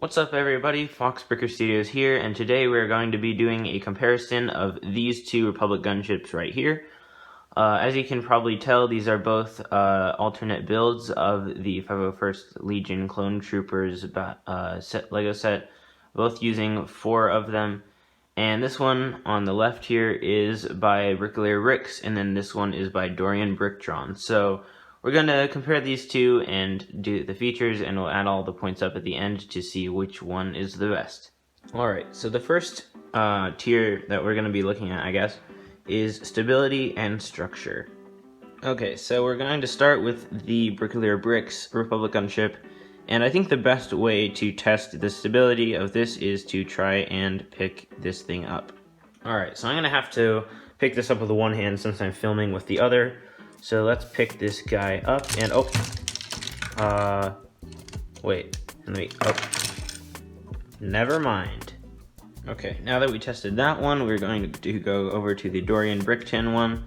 What's up everybody, Fox Bricker Studios here, and today we're going to be doing a comparison of these two Republic gunships right here. As you can probably tell, these are both alternate builds of the 501st Legion Clone Troopers Lego set, both using 4 of them. And this one on the left here is by Bricoleur Bricks, and then this one is by Dorian Bricktron. So we're going to compare these two and do the features, and we'll add all the points up at the end to see which one is the best. Alright, so the first tier that we're going to be looking at, I guess, is stability and structure. Okay, so we're going to start with the Bricoleur Bricks Republic gunship, and I think the best way to test the stability of this is to try and pick this thing up. Alright, so I'm going to have to pick this up with one hand since I'm filming with the other. So let's pick this guy up, and never mind. Okay, now that we tested that one, we're going to go over to the Dorian Bricktron one,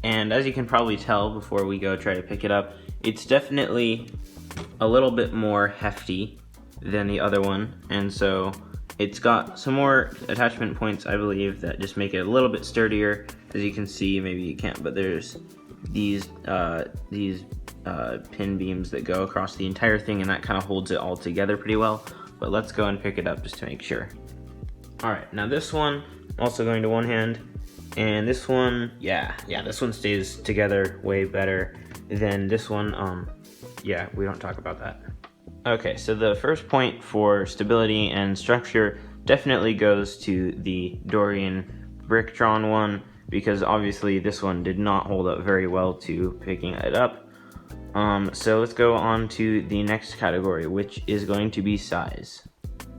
and as you can probably tell before we go try to pick it up, it's definitely a little bit more hefty than the other one, and so it's got some more attachment points, I believe, that just make it a little bit sturdier. As you can see, maybe you can't, but there's these pin beams that go across the entire thing, and that kind of holds it all together pretty well. But let's go and pick it up just to make sure. Alright, now this one, also going to one hand, and this one, yeah, this one stays together way better than this one. Yeah, we don't talk about that. Okay, so the first point for stability and structure definitely goes to the Dorian Bricktron one, because obviously this one did not hold up very well to picking it up. So let's go on to the next category, which is going to be size.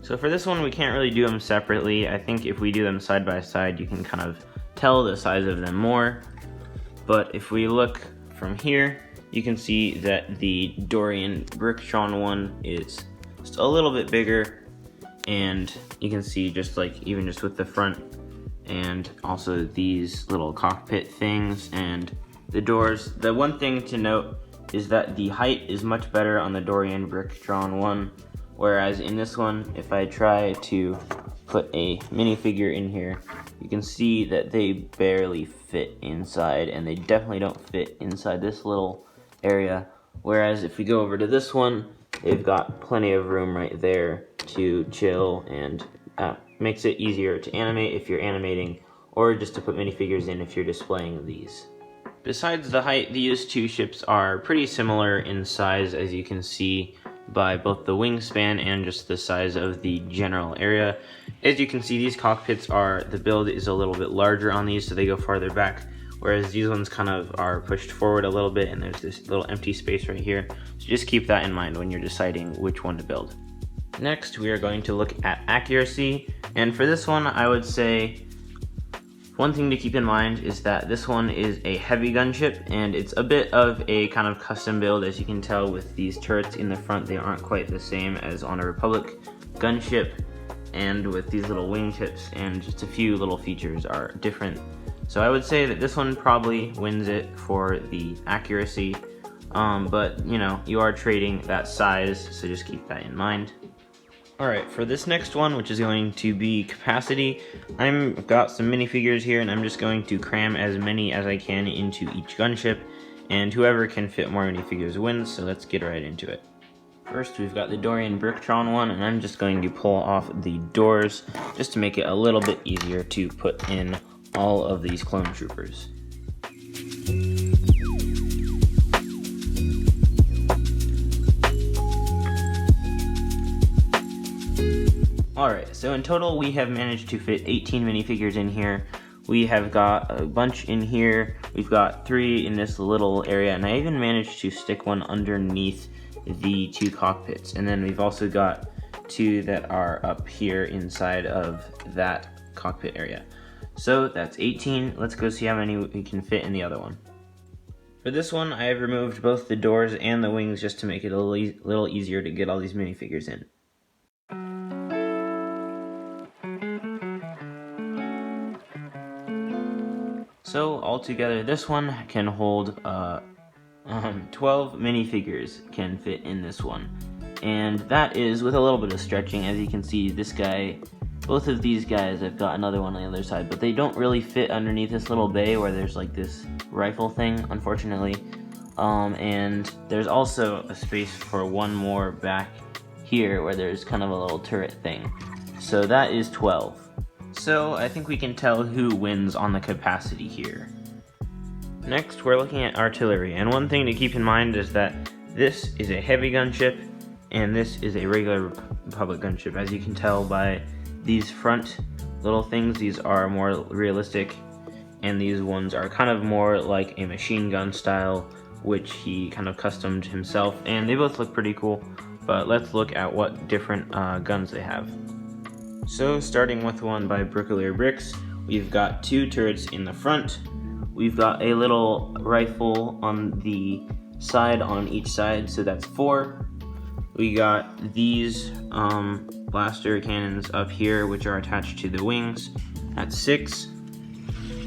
So for this one, we can't really do them separately. I think if we do them side by side, you can kind of tell the size of them more. But if we look from here, you can see that the Dorian Bricktron one is just a little bit bigger, and you can see just like even just with the front and also these little cockpit things and the doors. The one thing to note is that the height is much better on the Dorian Bricktron one, whereas in this one, if I try to put a minifigure in here, you can see that they barely fit inside, and they definitely don't fit inside this little area. Whereas if we go over to this one, they've got plenty of room right there to chill, and makes it easier to animate if you're animating, or just to put minifigures in if you're displaying these. Besides the height, these two ships are pretty similar in size, as you can see by both the wingspan and just the size of the general area. As you can see, these cockpits the build is a little bit larger on these, so they go farther back, whereas these ones kind of are pushed forward a little bit, and there's this little empty space right here. So just keep that in mind when you're deciding which one to build. Next, we are going to look at accuracy, and for this one, I would say one thing to keep in mind is that this one is a heavy gunship, and it's a bit of a kind of custom build. As you can tell with these turrets in the front, they aren't quite the same as on a Republic gunship, and with these little wingtips and just a few little features are different. So I would say that this one probably wins it for the accuracy, but you know, you are trading that size, so just keep that in mind. Alright, for this next one, which is going to be capacity, I've got some minifigures here, and I'm just going to cram as many as I can into each gunship, and whoever can fit more minifigures wins, so let's get right into it. First, we've got the Dorian Bricktron one, and I'm just going to pull off the doors, just to make it a little bit easier to put in all of these clone troopers. Alright, so in total we have managed to fit 18 minifigures in here. We have got a bunch in here. We've got 3 in this little area, and I even managed to stick one underneath the 2 cockpits. And then we've also got 2 that are up here inside of that cockpit area. So that's 18. Let's go see how many we can fit in the other one. For this one, I have removed both the doors and the wings just to make it a little easier to get all these minifigures in. So altogether, this one can hold 12 minifigures can fit in this one. and that is with a little bit of stretching. As you can see, this guy, both of these guys, I've got another one on the other side, but they don't really fit underneath this little bay where there's like this rifle thing, unfortunately. And there's also a space for one more back here where there's kind of a little turret thing. So that is 12. So I think we can tell who wins on the capacity here. Next, we're looking at artillery, and one thing to keep in mind is that this is a heavy gunship and this is a regular Republic gunship. As you can tell by these front little things, these are more realistic, and these ones are kind of more like a machine gun style, which he kind of customed himself, and they both look pretty cool. But let's look at what different guns they have. So starting with one by Bricoleur Bricks, we've got 2 turrets in the front. We've got a little rifle on the side on each side, so that's 4. We got these blaster cannons up here, which are attached to the wings. That's 6.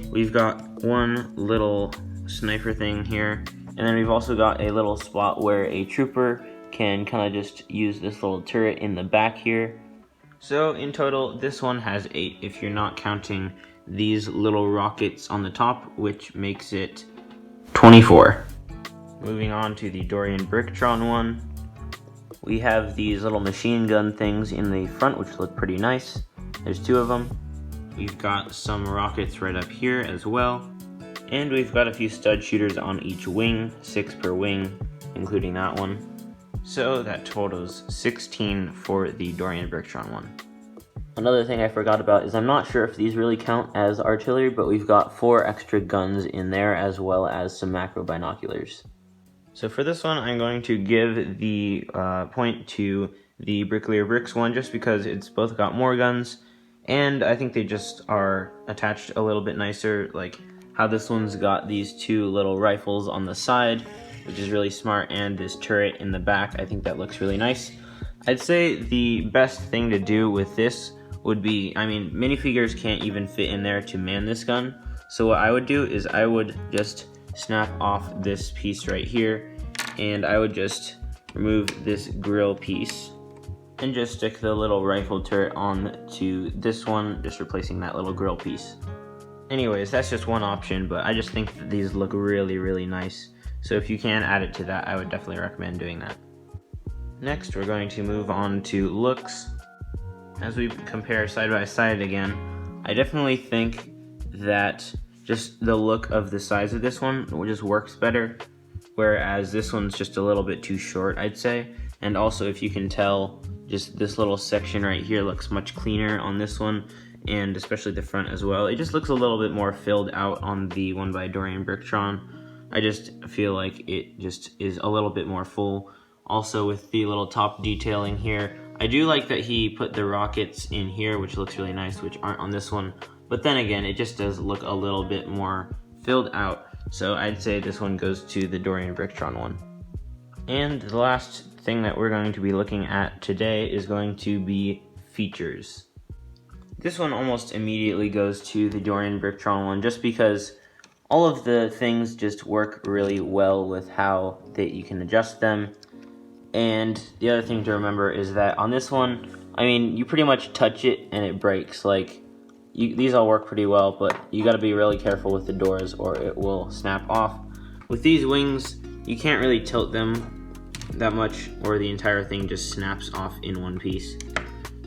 We've got one little sniper thing here, and then we've also got a little spot where a trooper can kind of just use this little turret in the back here. So in total, this one has 8 if you're not counting these little rockets on the top, which makes it 24. Moving on to the Dorian Bricktron one, we have these little machine gun things in the front, which look pretty nice. There's 2 of them. We've got some rockets right up here as well, and we've got a few stud shooters on each wing, 6 per wing, including that one. So that totals 16 for the Dorian Bricktron one. Another thing I forgot about is I'm not sure if these really count as artillery, but we've got 4 extra guns in there as well as some macro binoculars. So for this one, I'm going to give the point to the Bricoleur Bricks one just because it's both got more guns, and I think they just are attached a little bit nicer, like how this one's got these 2 little rifles on the side, which is really smart, and this turret in the back. I think that looks really nice. I'd say the best thing to do with this would be, I mean, minifigures can't even fit in there to man this gun, so what I would do is I would just snap off this piece right here, and I would just remove this grill piece and just stick the little rifle turret on to this one, just replacing that little grill piece. Anyways, that's just one option, but I just think that these look really, really nice. So if you can add it to that, I would definitely recommend doing that. Next, we're going to move on to looks. As we compare side by side again, I definitely think that just the look of the size of this one just works better, whereas this one's just a little bit too short, I'd say. And also, if you can tell, just this little section right here looks much cleaner on this one, and especially the front as well. It just looks a little bit more filled out on the one by Dorian Bricktron. I just feel like it just is a little bit more full. Also with the little top detailing here, I do like that he put the rockets in here, which looks really nice, which aren't on this one. But then again, it just does look a little bit more filled out. So I'd say this one goes to the Dorian Bricktron one. And the last thing that we're going to be looking at today is going to be features. This one almost immediately goes to the Dorian Bricktron one just because all of the things just work really well with how you can adjust them. And the other thing to remember is that on this one, I mean, you pretty much touch it and it breaks. Like, these all work pretty well, but you gotta be really careful with the doors or it will snap off. With these wings, you can't really tilt them that much or the entire thing just snaps off in one piece.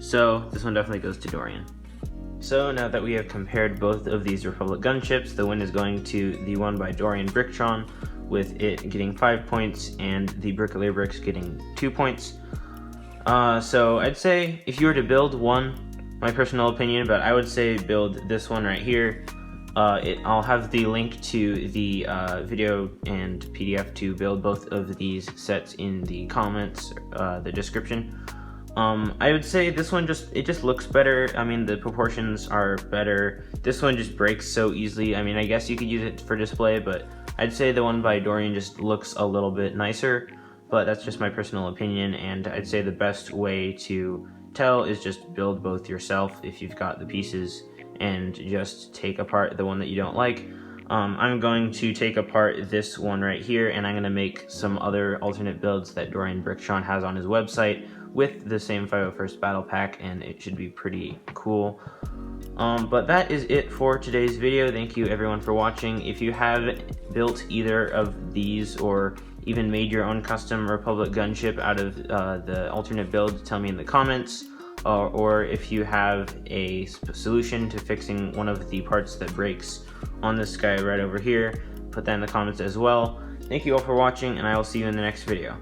So this one definitely goes to Dorian. So now that we have compared both of these Republic gunships, the win is going to the one by Dorian Bricktron, with it getting 5 points and the Bricoleur Bricks getting 2 points. So I'd say if you were to build one, my personal opinion, but I would say build this one right here. I'll have the link to the video and PDF to build both of these sets in the comments, the description. I would say this one just looks better. I mean, the proportions are better. This one just breaks so easily. I mean, I guess you could use it for display, but I'd say the one by Dorian just looks a little bit nicer, but that's just my personal opinion, and I'd say the best way to tell is just build both yourself if you've got the pieces and just take apart the one that you don't like. I'm going to take apart this one right here, and I'm going to make some other alternate builds that Dorian Bricktron has on his website with the same 501st battle pack, and it should be pretty cool. But that is it for today's video. Thank you everyone for watching. If you have built either of these or even made your own custom Republic gunship out of the alternate build, tell me in the comments. Or if you have a solution to fixing one of the parts that breaks on this guy right over here, put that in the comments as well. Thank you all for watching, and I will see you in the next video.